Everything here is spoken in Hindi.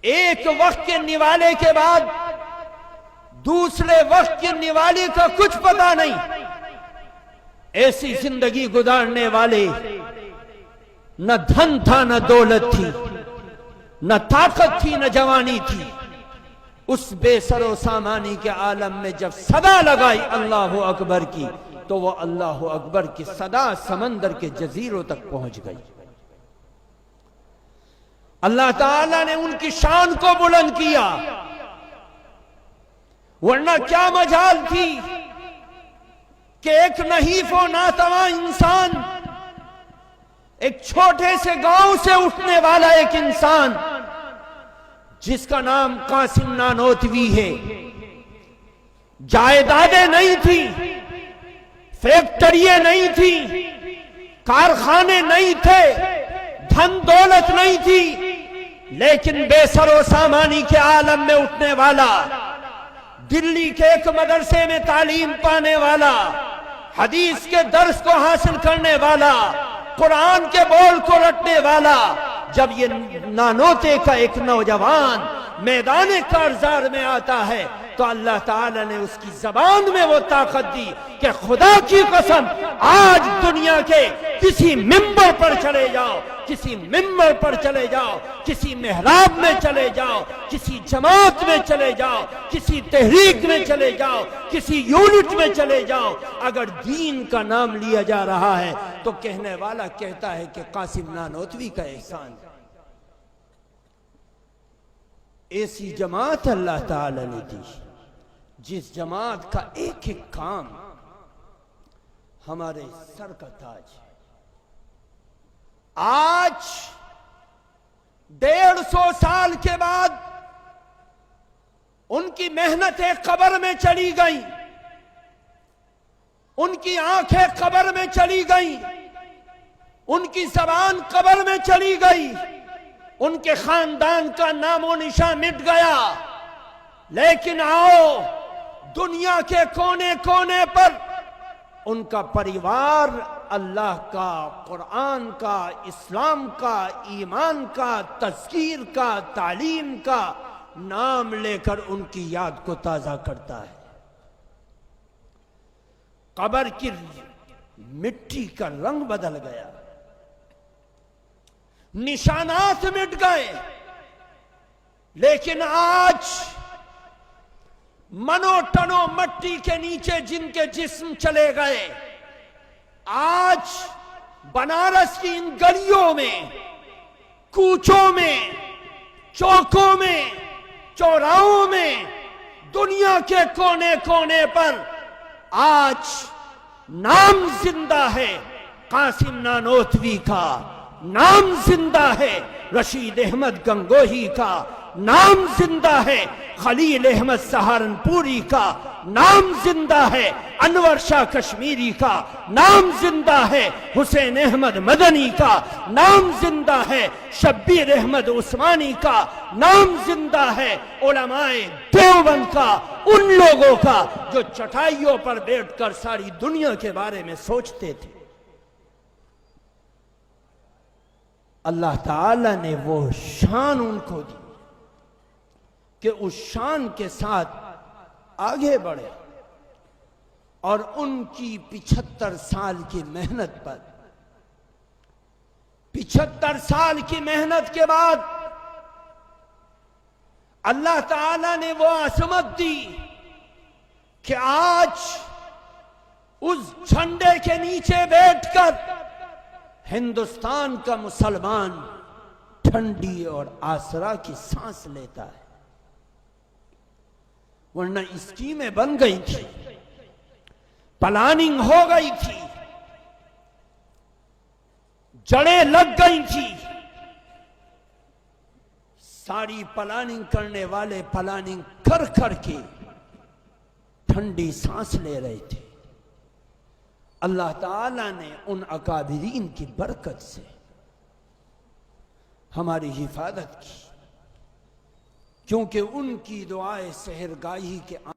एक वक्त के निवाले के बाद दूसरे वक्त के निवाले का कुछ पता नहीं। ऐसी जिंदगी गुजारने वाले, न धन था न दौलत थी, न ताकत थी न जवानी थी। उस बेसरो सामानी के आलम में जब सदा लगाई अल्लाह अकबर की, तो वो अल्लाह अकबर की सदा समंदर के जजीरों तक पहुंच गई। अल्लाह ताला ने उनकी शान को बुलंद किया, वरना क्या मजाल थी कि एक नहीफ और नातवा इंसान, एक छोटे से गांव से उठने वाला एक इंसान जिसका नाम कासिम नानोतवी है, जायदादें नहीं थी, फैक्ट्रियां नहीं थी, कारखाने नहीं थे, धन दौलत नहीं थी, लेकिन बेसरो सामानी के आलम में उठने वाला, दिल्ली के एक मदरसे में तालीम पाने वाला, हदीस के दर्स को हासिल करने वाला, कुरान के बोल को रटने वाला, जब ये नानोते का एक नौजवान मैदान कारजार में आता है, तो अल्लाह ताला ने उसकी जबान में वो ताकत दी कि खुदा की कसम, आज दुनिया के किसी मिंबर पर चले जाओ, किसी मिंबर पर चले जाओ, किसी मेहराब में चले जाओ, किसी जमात में चले जाओ, किसी तहरीक में चले जाओ, किसी यूनिट में चले जाओ, अगर दीन का नाम लिया जा रहा है तो कहने वाला कहता है कि कासिम नानोतवी का एहसान। ऐसी जमात अल्लाह ताला ने दी, जिस जमात का एक एक काम हमारे सर का ताज है। आज 150 साल के बाद उनकी मेहनतें कब्र में चली गई, उनकी आंखें कब्र में चली गई, उनकी जबान कब्र में चली गई, उनके खानदान का नामो निशान मिट गया। लेकिन आओ, दुनिया के कोने कोने पर उनका परिवार अल्लाह का, कुरान का, इस्लाम का, ईमान का, तज़कीर का, तालीम का नाम लेकर उनकी याद को ताजा करता है। कब्र की मिट्टी का रंग बदल गया, निशानात मिट गए, लेकिन आज मनो टनो मट्टी के नीचे जिनके जिस्म चले गए, आज बनारस की इन गलियों में, कूचों में, चौकों में, चौराहों में, दुनिया के कोने कोने पर आज नाम जिंदा है कासिम नानोतवी का, नाम जिंदा है रशीद अहमद गंगोही का, नाम जिंदा है खलील अहमद सहारनपुरी का, नाम जिंदा है अनवर शाह कश्मीरी का, नाम जिंदा है हुसैन अहमद मदनी का, नाम जिंदा है शब्बीर अहमद उस्मानी का, नाम जिंदा है उलमाए देवबंद का, उन लोगों का जो चटाइयों पर बैठकर सारी दुनिया के बारे में सोचते थे। अल्लाह ताला ने वो शान उनको दी कि उस शान के साथ आगे बढ़े, और उनकी 75 साल की मेहनत पर, 75 साल की मेहनत के बाद अल्लाह ताला ने वो असमत दी कि आज उस झंडे के नीचे बैठकर हिंदुस्तान का मुसलमान ठंडी और आसरा की सांस लेता है। वरना स्कीमें बन गई थी, प्लानिंग हो गई थी, जड़ें लग गई थी, सारी प्लानिंग करने वाले प्लानिंग कर करके ठंडी सांस ले रहे थे। अल्लाह ताला ने उन अकाबिरीन की बरकत से हमारी हिफाजत की, क्योंकि उनकी दुआए सहरगाही के